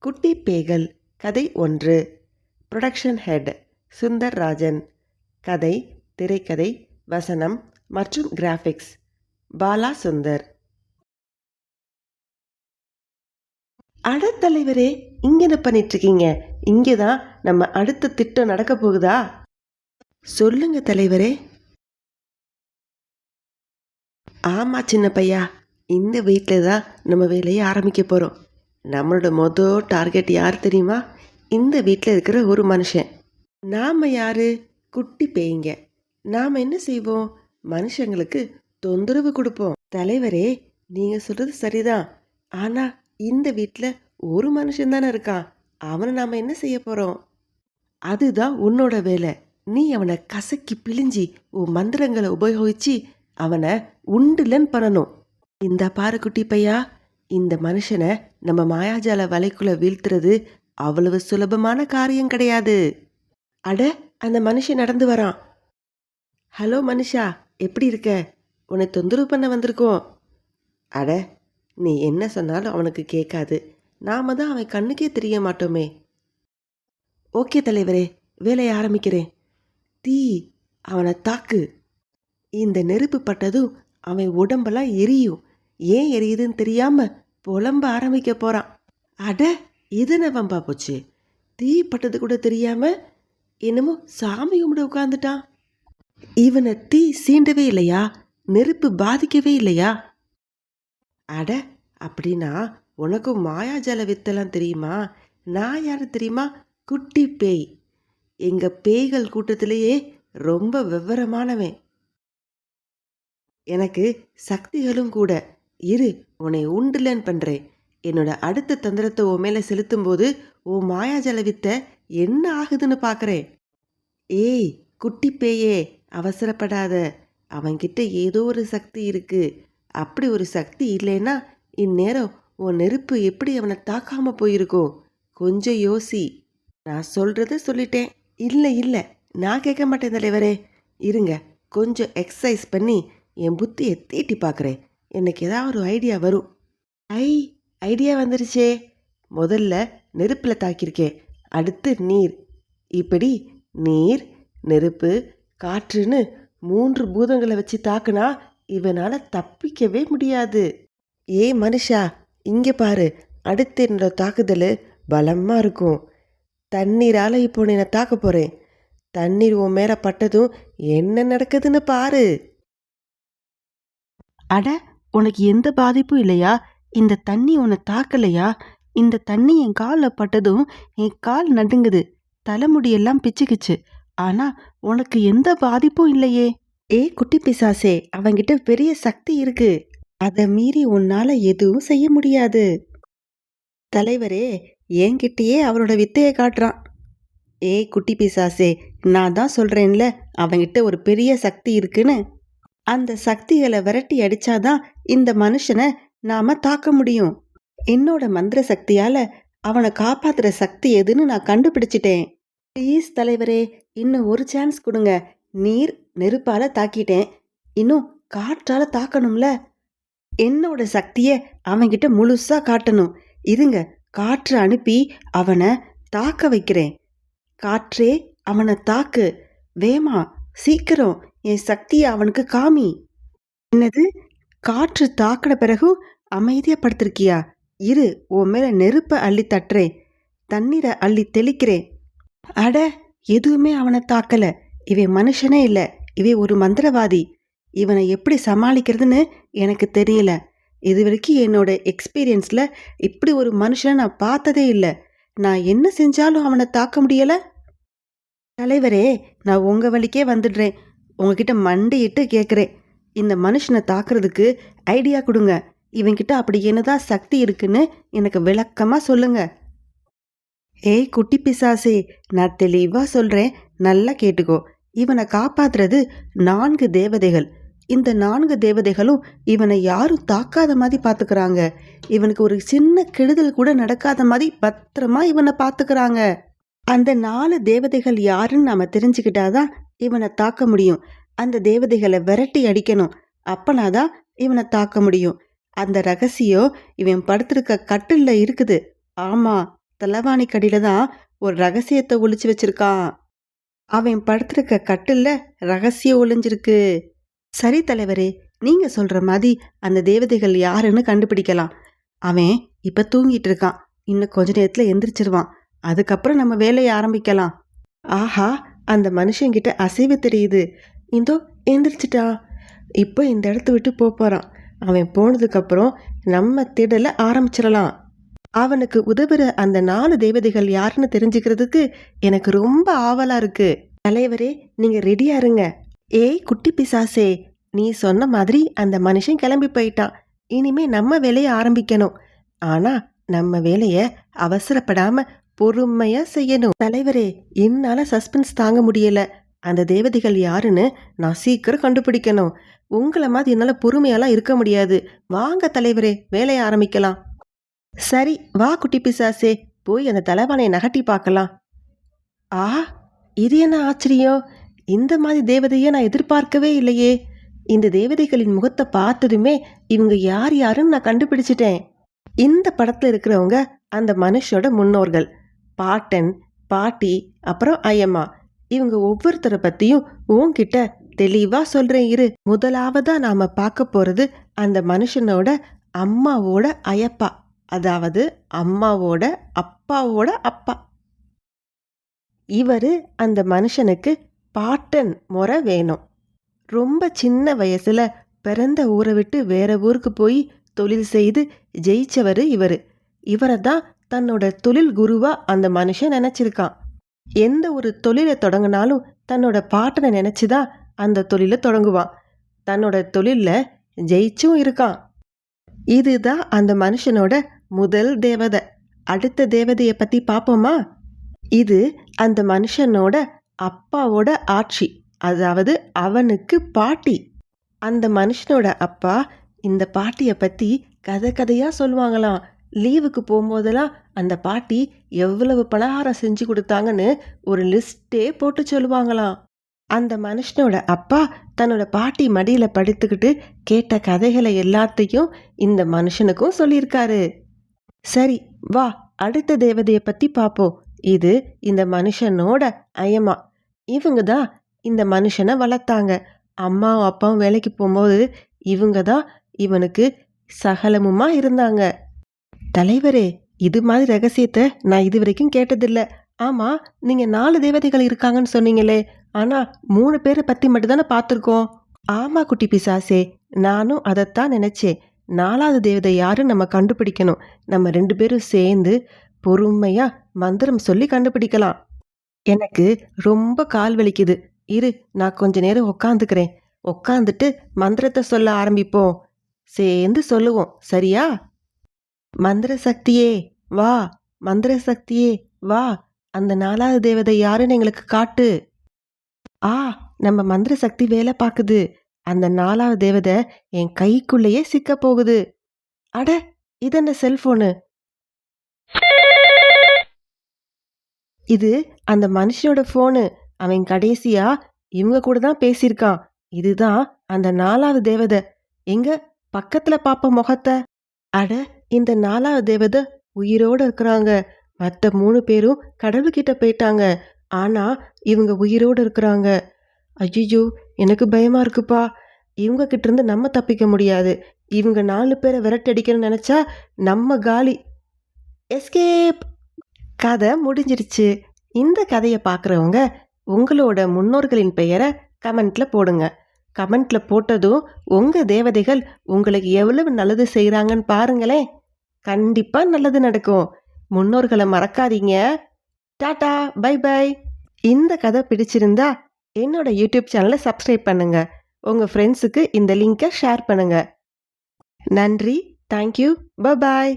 குட்டி பேய்கள் கதை 1. Production head Sundar Rajan. கதை, திரைக்கதை, வசனம் மற்றும் கிராஃபிக்ஸ் பாலா சுந்தர். அட தலைவரே, இங்க என்ன பண்ணிட்டு இருக்கீங்க? இங்கேதான் நம்ம அடுத்த திட்டம் நடக்க போகுதா? சொல்லுங்க தலைவரே. ஆமா சின்ன பையா, இந்த வீட்டில் தான் நம்ம வேலையை ஆரம்பிக்க போகிறோம். நம்மளோட மொதல் டார்கெட் யார் தெரியுமா? இந்த வீட்டில் இருக்கிற ஒரு மனுஷன். நாம் யாரு? குட்டி பேய்ங்க. நாம் என்ன செய்வோம்? மனுஷங்களுக்கு தொந்தரவு கொடுப்போம். தலைவரே, நீங்கள் சொல்கிறது சரிதான். ஆனால் இந்த வீட்டில் ஒரு மனுஷன் தானே இருக்கான். அவனை நாம் என்ன செய்ய போகிறோம்? அதுதான் உன்னோட வேலை. நீ அவனை கசக்கி பிழிஞ்சி உன் மந்திரங்களை உபயோகிச்சு அவனை உண்டுலன்னு பண்ணணும். இந்த பாரு குட்டி பையா, இந்த மனுஷனை நம்ம மாயாஜால வலைக்குள்ள வீழ்த்துறது அவ்வளவு சுலபமான காரியம் கிடையாது. அட, அந்த மனுஷன் நடந்து வரான். ஹலோ மனுஷா, எப்படி இருக்க? உன்னை தொந்தரவு பண்ண வந்திருக்கோம். அட, நீ என்ன சொன்னாலும் அவனுக்கு கேட்காது. நாம தான் அவன் கண்ணுக்கே தெரிய மாட்டோமே. ஓகே தலைவரே, வேலையை ஆரம்பிக்கிறேன். தீ, அவனை தாக்கு. இந்த நெருப்பு பட்டதும் அவன் உடம்பெல்லாம் எரியும். ஏன் எரியுதுன்னு தெரியாம புலம்ப ஆரம்பிக்க போறான். அட, இது நவம்பா போச்சு. தீ பட்டது கூட தெரியாம என்னமோ சாமி கும்பிட உட்காந்துட்டான். இவனை தீ சீண்டவே இல்லையா? நெருப்பு பாதிக்கவே இல்லையா? அட, அப்படின்னா உனக்கும் மாயாஜால வித்தெல்லாம் தெரியுமா? நான் யாரு தெரியுமா? குட்டி பேய். எங்க பேய்கள் கூட்டத்திலேயே ரொம்ப விவரமானவன். எனக்கு சக்திகளும் கூட. இரு, உன்னை உண்டுலன்னு பண்ணுறேன். என்னோட அடுத்த தந்திரத்தை உன் மேலே செலுத்தும் போது உன் மாயாஜல வித்த என்ன ஆகுதுன்னு பார்க்குறேன். ஏய் குட்டி பேயே, அவசரப்படாத. அவன்கிட்ட ஏதோ ஒரு சக்தி இருக்கு. அப்படி ஒரு சக்தி இல்லைன்னா இந்நேரம் உன் நெருப்பு எப்படி அவனை தாக்காம போயிருக்கும். கொஞ்சம் யோசி. நான் சொல்கிறத சொல்லிட்டேன். இல்லை, நான் கேட்க மாட்டேன் தலைவரே. இருங்க, கொஞ்சம் எக்ஸசைஸ் பண்ணி என் புத்தியை தீட்டி பார்க்குறேன். எனக்கு ஏதாவது ஒரு ஐடியா வரும். ஐடியா வந்துருச்சே. முதல்ல நெருப்பில் தாக்கியிருக்கேன், அடுத்து நீர். இப்படி நீர், நெருப்பு, காற்றுன்னு 3 பூதங்களை வச்சு தாக்குனா இவனால் தப்பிக்கவே முடியாது. மனுஷா, இங்கே பாரு. அடுத்து என்னோட தாக்குதல் பலமாக இருக்கும். தண்ணீரால் இப்போ நான் தாக்க போகிறேன். தண்ணீர் உன் மேலே பட்டதும் என்ன நடக்குதுன்னு பாரு. அட, உனக்கு எந்த பாதிப்பும் இல்லையா? இந்த தண்ணி உன்னை தாக்கலையா? இந்த தண்ணி என் காலில் பட்டதும் என் கால் நடுங்குது, தலைமுடியெல்லாம் பிச்சுக்குச்சு. ஆனா உனக்கு எந்த பாதிப்பும் இல்லையே. குட்டி பிசாசே, அவங்கிட்ட பெரிய சக்தி இருக்கு. அதை மீறி உன்னால எதுவும் செய்ய முடியாது. தலைவரே, என்கிட்டயே அவரோட வித்தையை காட்டுறான். குட்டி பிசாசே, நான் தான் சொல்றேன்ல, அவங்கிட்ட ஒரு பெரிய சக்தி இருக்குன்னு. அந்த சக்திகளை விரட்டி அடிச்சாதான் இந்த மனுஷனை நாம தாக்க முடியும். என்னோட மந்திர சக்தியால அவனை காப்பாத்துற சக்தி எதுன்னு நான் கண்டுபிடிச்சிட்டேன். ப்ளீஸ் தலைவரே, இன்னும் ஒரு சான்ஸ் கொடுங்க. நீர், நெருப்பால தாக்கிட்டேன், இன்னும் காற்றால தாக்கணும்ல. என்னோட சக்தியை அவன்கிட்ட முழுசா காட்டணும். இருங்க, காற்று அனுப்பி அவனை தாக்க வைக்கிறேன். காற்றே, அவனை தாக்கு. வேமா, சீக்கிரம் என் சக்தியை அவனுக்கு காமி. என்னது? காற்று தாக்கின பிறகும் அமைதியா படுத்திருக்கியா? இரு, உன் மேல நெருப்பை அள்ளி தட்டுறேன், தண்ணீரை அள்ளி தெளிக்கிறேன். அட, எதுவுமே அவனை தாக்கல. இவன் மனுஷனே இல்ல, இவன் ஒரு மந்திரவாதி. இவனை எப்படி சமாளிக்கிறதுன்னு எனக்கு தெரியல. இது வரைக்கும் என்னோட எக்ஸ்பீரியன்ஸ்ல இப்படி ஒரு மனுஷனை நான் பார்த்ததே இல்லை. நான் என்ன செஞ்சாலும் அவனை தாக்க முடியல. தலைவரே, நான் உங்க வழிக்கே வந்துடுறேன். உங்ககிட்ட மண்டிட்டு கேட்குறேன், இந்த மனுஷனை தாக்குறதுக்கு ஐடியா கொடுங்க. இவன்கிட்ட அப்படி என்னதான் சக்தி இருக்குன்னு எனக்கு விளக்கமா சொல்லுங்க. குட்டி பிசாசே, நான் தெளிவா சொல்றேன், நல்லா கேட்டுக்கோ. இவனை காப்பாத்துறது 4 தேவதைகள். இந்த 4 தேவதைகளும் இவனை யாரும் தாக்காத மாதிரி பாத்துக்கிறாங்க. இவனுக்கு ஒரு சின்ன கெடுதல் கூட நடக்காத மாதிரி பத்திரமா இவனை பாத்துக்கிறாங்க. அந்த 4 தேவதைகள் யாருன்னு நாம தெரிஞ்சுக்கிட்டாதான் இவனை தாக்க முடியும். அந்த தேவதைகளை விரட்டி அடிக்கணும். அப்பனாதான் இவனை தாக்க முடியும். அந்த ரகசியம் இவன் படுத்திருக்க கட்டில்ல இருக்குது. ஆமா, தலைவாணி கடியில தான் ஒரு ரகசியத்தை ஒளிச்சு வச்சிருக்கான். அவன் படுத்திருக்க கட்டில்ல ரகசியம் ஒளிஞ்சிருக்கு. சரி தலைவரே, நீங்க சொல்ற மாதிரி அந்த தேவதைகள் யாருன்னு கண்டுபிடிக்கலாம். அவன் இப்ப தூங்கிட்டு இருக்கான். இன்னும் கொஞ்ச நேரத்துல எந்திரிச்சிருவான். அதுக்கப்புறம் நம்ம வேலையை ஆரம்பிக்கலாம். ஆஹா, அந்த மனுஷங்கிட்ட அசைவு தெரியுது. இந்தோ எந்திரிச்சிட்டான். இப்போ இந்த இடத்த விட்டு போறான். அவன் போனதுக்கப்புறம் நம்ம தேடல ஆரம்பிச்சிடலாம். அவனுக்கு உதவுற அந்த 4 தேவதைகள் யாருன்னு தெரிஞ்சுக்கிறதுக்கு எனக்கு ரொம்ப ஆவலா இருக்கு. தலைவரே, நீங்க ரெடியா இருங்க. ஏய் குட்டி பிசாசே, நீ சொன்ன மாதிரி அந்த மனுஷன் கிளம்பி போயிட்டான். இனிமே நம்ம வேலையை ஆரம்பிக்கணும். ஆனா நம்ம வேலைய அவசரப்படாம பொறுமையா செய்யணும். தலைவரே, என்னால சஸ்பென்ஸ் தாங்க முடியல. அந்த தேவதைகள் யாருன்னு நான் சீக்கிரம் கண்டுபிடிக்கணும். உங்களை மாதிரி என்னால பொறுமையாலாம் இருக்க முடியாது. வாங்க தலைவரே, வேலையை ஆரம்பிக்கலாம். சரி வா குட்டி பிசாசே, போய் அந்த தலைவானையை நகட்டி பார்க்கலாம். ஆ, இது என்ன ஆச்சரியம்! இந்த மாதிரி தேவதையை நான் எதிர்பார்க்கவே இல்லையே. இந்த தேவதைகளின் முகத்தை பார்த்ததுமே இவங்க யார் யாருன்னு நான் கண்டுபிடிச்சிட்டேன். இந்த படத்துல இருக்கிறவங்க அந்த மனுஷோட முன்னோர்கள். பாட்டன், பாட்டி, அப்புறம் ஐயம்மா. இவங்க ஒவ்வொருத்தரை பத்தியும் உன்கிட்ட தெளிவா சொல்றேன் இரு. முதலாவதா நாம பார்க்க போறது அந்த மனுஷனோட அம்மாவோட அயப்பா, அதாவது அம்மாவோட அப்பாவோட அப்பா. இவரு அந்த மனுஷனுக்கு பாட்டன் முறை வேணும். ரொம்ப சின்ன வயசுல பிறந்த ஊரை விட்டு வேற ஊருக்கு போய் தொழில் செய்து ஜெயிச்சவரு இவரு. இவரை தான் தன்னோட தொழில் குருவா அந்த மனுஷன் நினைச்சிருக்கான். எந்த ஒரு தொழிலை தொடங்கினாலும் தன்னோட பாட்டனை நினைச்சுதான் அந்த தொழிலை தொடங்குவான். தன்னோட தொழில்ல ஜெயிச்சும் இருக்கான். இதுதான் அந்த மனுஷனோட முதல் தேவதை. அடுத்த தேவதையை பத்தி பார்ப்போமா? இது அந்த மனுஷனோட அப்பாவோட ஆட்சி, அதாவது அவனுக்கு பாட்டி. அந்த மனுஷனோட அப்பா இந்த பாட்டிய பத்தி கதை கதையா சொல்லுவாங்களாம். லீவுக்கு போகும்போதெல்லாம் அந்த பாட்டி எவ்வளவு பலகாரம் செஞ்சு கொடுத்தாங்கன்னு ஒரு லிஸ்டே போட்டு சொல்லுவாங்களாம். அந்த மனுஷனோட அப்பா தன்னோட பாட்டி மடியில படுத்துக்கிட்டு கேட்ட கதைகளை எல்லாத்தையும் இந்த மனுஷனுக்கும் சொல்லியிருக்காரு. சரி வா, அடுத்த தேவதையை பத்தி பார்ப்போம். இது இந்த மனுஷனோட ஐயம்மா. இவங்க தான் இந்த மனுஷனை வளர்த்தாங்க. அம்மாவும் அப்பாவும் வேலைக்கு போகும்போது இவங்க தான் இவனுக்கு சகலமுமா இருந்தாங்க. தலைவரே, இது மாதிரி ரகசியத்தை நான் இது வரைக்கும் கேட்டதில்ல. ஆமா, நீங்க 4 தேவதைகள் இருக்காங்கன்னு சொன்னீங்களே, ஆனா 3 பேரை பத்தி மட்டும்தானே பார்த்துருக்கோம். ஆமா குட்டி பிசாசே, நானும் அதைத்தான் நினைச்சேன். 4வது தேவதை யாருன்னு நம்ம கண்டுபிடிக்கணும். நம்ம 2 பேரும் சேர்ந்து பொறுமையா மந்திரம் சொல்லி கண்டுபிடிக்கலாம். எனக்கு ரொம்ப கால் வலிக்குது. இரு, நான் கொஞ்ச நேரம் உக்காந்துக்கிறேன். உக்காந்துட்டு மந்திரத்தை சொல்ல ஆரம்பிப்போம். சேர்ந்து சொல்லுவோம், சரியா? மந்திர சக்தியே வா, மந்திர சக்தியே வா, அந்த 4வது தேவதை யாருன்னு எங்களுக்கு காட்டு. ஆ, நம்ம மந்திர சக்தி வேலை பார்க்குது. அந்த 4வது தேவதை என் கைக்குள்ளேயே சிக்க போகுது. அட, இது என்ன செல்போனு? இது அந்த மனுஷனோட போனு. அவன் கடைசியா இவங்க கூட தான் பேசியிருக்கான். இதுதான் அந்த 4வது தேவதை. எங்க பக்கத்துல பாப்ப முகத்தை. அட, இந்த 4வது தேவதை உயிரோட இருக்கிறாங்க. மற்ற 3 பேரும் கடவுள்கிட்ட போயிட்டாங்க. ஆனா இவங்க உயிரோட இருக்கிறாங்க. ஐயோ, எனக்கு பயமா இருக்குப்பா. இவங்க கிட்ட இருந்து நம்ம தப்பிக்க முடியாது. இவங்க 4 பேரை விரட்டடிக்கணும்னு நினைச்சா நம்ம காலி. எஸ்கேப். கதை முடிஞ்சிருச்சு. இந்த கதையை பார்க்குறவங்க உங்களோட முன்னோர்களின் பெயரை கமெண்ட்ல போடுங்க. கமெண்ட்ல போட்டதும் உங்க தேவதைகள் உங்களுக்கு எவ்வளவு நல்லது செய்கிறாங்கன்னு பாருங்களேன். கண்டிப்பா நல்லது நடக்கும். முன்னோர்களை மறக்காதீங்க. Tata, bye bye. இந்த கதை பிடிச்சிருந்தா என்னோட யூடியூப் சேனலை சப்ஸ்கிரைப் பண்ணுங்க. உங்க ஃப்ரெண்ட்ஸுக்கு இந்த லிங்கை ஷேர் பண்ணுங்க. நன்றி, தேங்க்யூ, பை பாய்.